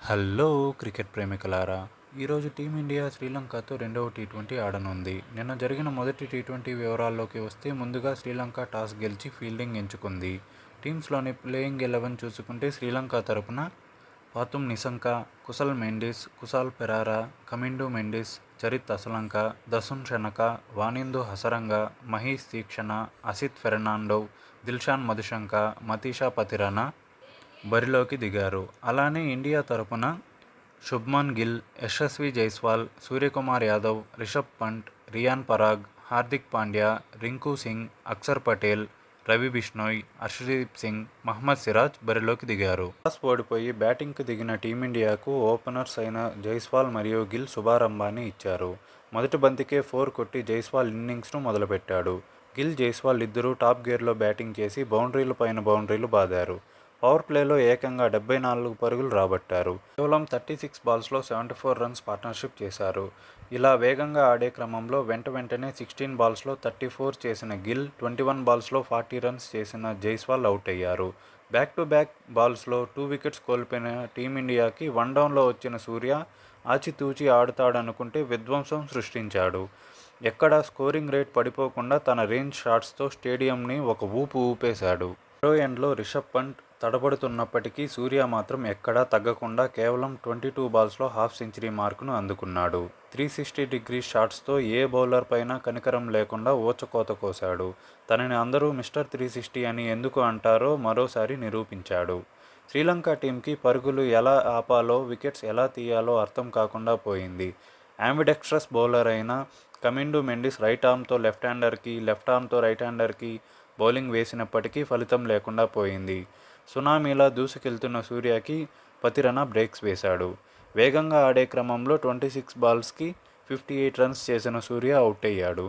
Hello cricket ప్రేమికులారా, ఈరోజు team India శ్రీలంకతో రెండవ టీ20 ఆడనుంది. నిన్న జరిగిన మొదటి టీ20 వివరాల్లోకి వస్తే ముందుగా శ్రీలంక టాస్ గెలిచి ఫీల్డింగ్ ఎంచుకుంది. టీమ్స్లోని ప్లేయింగ్ 11 చూసుకుంటే శ్రీలంక తరపున పాతుమ్ నిసంక, కుశల్ మెండిస్, కుశాల్ పెరారా, కమిండు మెండిస్, చరిత్ అసలంక, దసున్ షనక, వానిందు హసరంగ, మహీష్ తీక్షణ, అసిత్ ఫెర్నాండో, దిల్షాన్ మధుశంక, మతీషా పతిరణ బరిలోకి దిగారు. అలానే ఇండియా తరపున శుభ్మన్ గిల్, యశస్వి జైస్వాల్, సూర్యకుమార్ యాదవ్, రిషబ్ పంట్, రియాన్ పరాగ్, హార్దిక్ పాండ్యా, రింకు సింగ్, అక్షర్ పటేల్, రవి బిష్ణోయ్, హర్షదీప్ సింగ్, మహ్మద్ సిరాజ్ బరిలోకి దిగారు. టాస్ ఓడిపోయి బ్యాటింగ్కు దిగిన టీమిండియాకు ఓపెనర్స్ అయిన జైస్వాల్ మరియు గిల్ శుభారంభాన్ని ఇచ్చారు. మొదటి బంతికే 4 కొట్టి జైస్వాల్ ఇన్నింగ్స్ను మొదలుపెట్టాడు. గిల్, జైస్వాల్ ఇద్దరూ టాప్ గేర్లో బ్యాటింగ్ చేసి బౌండరీల పైన బౌండరీలు బాదారు. పవర్ ప్లేలో ఏకంగా 74 పరుగులు రాబట్టారు. కేవలం 36 బాల్స్లో 74 రన్స్ పార్ట్నర్షిప్ చేశారు. ఇలా వేగంగా ఆడే క్రమంలో వెంటనే 16 బాల్స్లో 34 చేసిన గిల్, 21 బాల్స్లో 40 రన్స్ చేసిన జైస్వాల్ అవుట్ అయ్యారు. బ్యాక్ టు బ్యాక్ బాల్స్లో 2 వికెట్స్ కోల్పోయిన టీమిండియాకి వన్డౌన్లో వచ్చిన సూర్య ఆచితూచి ఆడుతాడనుకుంటే విధ్వంసం సృష్టించాడు. ఎక్కడా స్కోరింగ్ రేట్ పడిపోకుండా తన రేంజ్ షాట్స్తో స్టేడియంని ఒక ఊపు ఊపేశాడు. మరో ఎండ్లో రిషబ్ పంట్ తడబడుతున్నప్పటికీ సూర్య మాత్రం ఎక్కడా తగ్గకుండా కేవలం 22 బాల్స్లో హాఫ్ సెంచరీ మార్కును అందుకున్నాడు. 360 డిగ్రీస్ షాట్స్తో ఏ బౌలర్ పైన కనికరం లేకుండా ఊచకోత కోశాడు. తనని అందరూ మిస్టర్ 360 అని ఎందుకు అంటారో మరోసారి నిరూపించాడు. శ్రీలంక టీంకి పరుగులు ఎలా ఆపాలో, వికెట్స్ ఎలా తీయాలో అర్థం కాకుండా పోయింది. అంబిడెక్స్ట్రస్ బౌలర్ అయిన కమిండు మెండిస్ రైట్ ఆర్మ్తో లెఫ్ట్ హ్యాండర్కి, లెఫ్ట్ ఆర్మ్తో రైట్ హ్యాండర్కి బౌలింగ్ వేసినప్పటికీ ఫలితం లేకుండా పోయింది. సునామీలా దూసుకెళ్తున్న సూర్యకి పతిరణ బ్రేక్స్ వేశాడు. వేగంగా ఆడే క్రమంలో 26 బాల్స్కి 58 రన్స్ చేసిన సూర్య అవుట్ అయ్యాడు.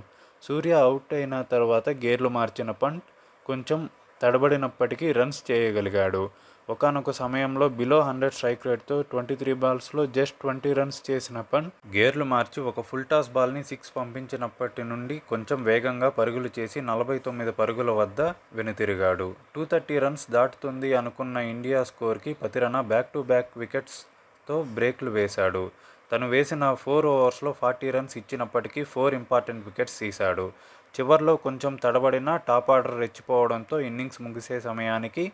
సూర్య అవుట్ అయిన తర్వాత గేర్లు మార్చిన పంట్ కొంచెం తడబడినప్పటికీ రన్స్ చేయగలిగాడు. ఒకానొక సమయంలో బిలో 100 స్ట్రైక్ రేట్తో 23 బాల్స్లో జస్ట్ 20 రన్స్ చేసిన పంట్ గేర్లు మార్చి ఒక ఫుల్ టాస్ బాల్ని 6 పంపించినప్పటి నుండి కొంచెం వేగంగా పరుగులు చేసి 49 పరుగుల వద్ద వెనుతిరిగాడు. 230 రన్స్ దాటుతుంది అనుకున్న ఇండియా స్కోర్కి పతిరణ బ్యాక్ టు బ్యాక్ వికెట్స్తో బ్రేక్లు వేశాడు. తను వేసిన 4 ఓవర్స్లో 40 రన్స్ ఇచ్చినప్పటికీ 4 ఇంపార్టెంట్ వికెట్స్ తీశాడు. చివర్లో కొంచెం తడబడినా టాప్ ఆర్డర్ రెచ్చిపోవడంతో ఇన్నింగ్స్ ముగిసే సమయానికి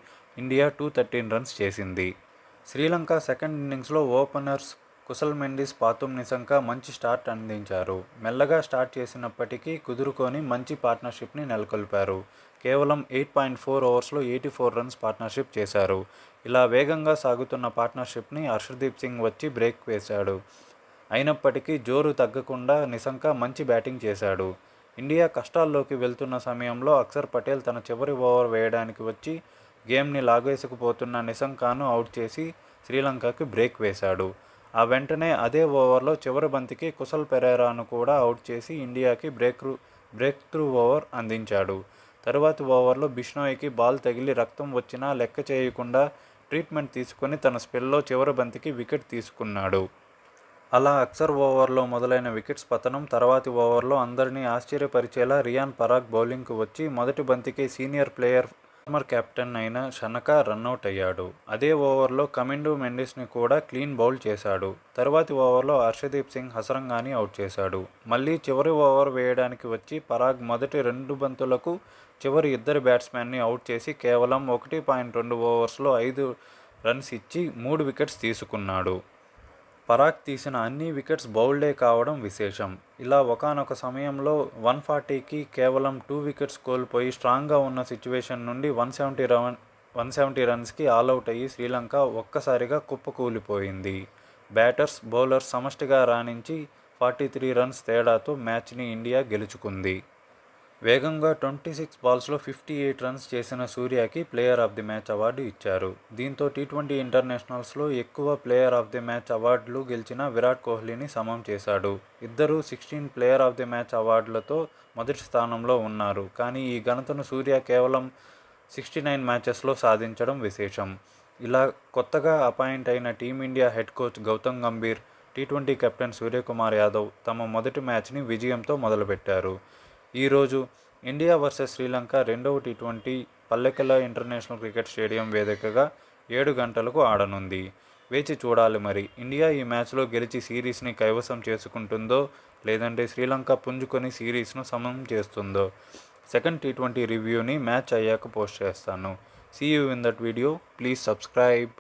ఇండియా 213 రన్స్ చేసింది. శ్రీలంక సెకండ్ ఇన్నింగ్స్లో ఓపెనర్స్ కుశల్ మెండిస్, పాతుమ్ నిసంక మంచి స్టార్ట్ అందించారు. మెల్లగా స్టార్ట్ చేసినప్పటికీ కుదురుకొని మంచి పార్ట్నర్షిప్ని నెలకొల్పారు. కేవలం 8.4 ఓవర్స్లో 84 రన్స్ పార్ట్నర్షిప్ చేశారు. ఇలా వేగంగా సాగుతున్న పార్ట్నర్షిప్ని హర్షదీప్ సింగ్ వచ్చి బ్రేక్ వేశాడు. అయినప్పటికీ జోరు తగ్గకుండా నిసంక మంచి బ్యాటింగ్ చేశాడు. ఇండియా కష్టాల్లోకి వెళ్తున్న సమయంలో అక్షర్ పటేల్ తన చివరి ఓవర్ వేయడానికి వచ్చి గేమ్ని లాగేసుకుపోతున్న నిసంకను అవుట్ చేసి శ్రీలంకకి బ్రేక్ వేశాడు. ఆ వెంటనే అదే ఓవర్లో చివరి బంతికి కుశల్ పెరేరాను కూడా అవుట్ చేసి ఇండియాకి బ్రేక్ త్రూ ఓవర్ అందించాడు. తరువాతి ఓవర్లో బిష్నోయ్కి బాల్ తగిలి రక్తం వచ్చినా లెక్క చేయకుండా ట్రీట్మెంట్ తీసుకొని తన స్పెల్లో చివరి బంతికి వికెట్ తీసుకున్నాడు. అలా అక్షర్ ఓవర్లో మొదలైన వికెట్స్ పతనం తర్వాతి ఓవర్లో అందరినీ ఆశ్చర్యపరిచేలా రియాన్ పరాగ్ బౌలింగ్కు వచ్చి మొదటి బంతికే సీనియర్ ప్లేయర్, ఫార్మర్ కెప్టెన్ అయిన షనక రన్అట్ అయ్యాడు. అదే ఓవర్లో కమిండు మెండిస్ని కూడా క్లీన్ బౌల్ చేశాడు. తర్వాతి ఓవర్లో హర్షదీప్ సింగ్ హసరంగాని అవుట్ చేశాడు. మళ్లీ చివరి ఓవర్ వేయడానికి వచ్చి పరాగ్ మొదటి 2 బంతులకు చివరి ఇద్దరు బ్యాట్స్మెన్ని అవుట్ చేసి కేవలం 1.2 ఓవర్స్లో 5 రన్స్ ఇచ్చి 3 వికెట్స్ తీసుకున్నాడు. పరాగ్ తీసిన అన్ని వికెట్స్ బౌల్డే కావడం విశేషం. ఇలా ఒకానొక సమయంలో 140కి కేవలం 2 వికెట్స్ కోల్పోయి స్ట్రాంగ్గా ఉన్న సిచ్యువేషన్ నుండి 170 రన్స్కి ఆల్అవుట్ అయ్యి శ్రీలంక ఒక్కసారిగా కుప్పకూలిపోయింది. బ్యాటర్స్, బౌలర్స్ సమష్టిగా రాణించి 43 రన్స్ తేడాతో మ్యాచ్ని ఇండియా గెలుచుకుంది. వేగంగా 26 బాల్స్లో 58 రన్స్ చేసిన సూర్యకి player of the match award ఇచ్చారు. దీంతో టీ20 ఇంటర్నేషనల్స్లో ఎక్కువ ప్లేయర్ ఆఫ్ ది మ్యాచ్ అవార్డులు గెలిచిన విరాట్ కోహ్లీని సమం చేశాడు. ఇద్దరూ 16 ప్లేయర్ ఆఫ్ ది మ్యాచ్ అవార్డులతో మొదటి స్థానంలో ఉన్నారు. కానీ ఈ ఘనతను సూర్య కేవలం 69 మ్యాచెస్లో సాధించడం విశేషం. ఇలా కొత్తగా అపాయింట్ అయిన team India head coach Gautam Gambhir, టీ20 కెప్టెన్ సూర్యకుమార్ యాదవ్ తమ మొదటి మ్యాచ్ని విజయంతో మొదలుపెట్టారు. ఈరోజు ఇండియా వర్సెస్ శ్రీలంక రెండవ టీ20 పల్లెకెల ఇంటర్నేషనల్ క్రికెట్ స్టేడియం వేదికగా 7 గంటలకు ఆడనుంది. వేచి చూడాలి మరి. ఇండియా ఈ మ్యాచ్లో గెలిచి సిరీస్ని కైవసం చేసుకుంటుందో లేదంటే శ్రీలంక పుంజుకొని సిరీస్ను సమం చేస్తుందో. సెకండ్ T20 రివ్యూని మ్యాచ్ అయ్యాక పోస్ట్ చేస్తాను. See you in that video. Please subscribe.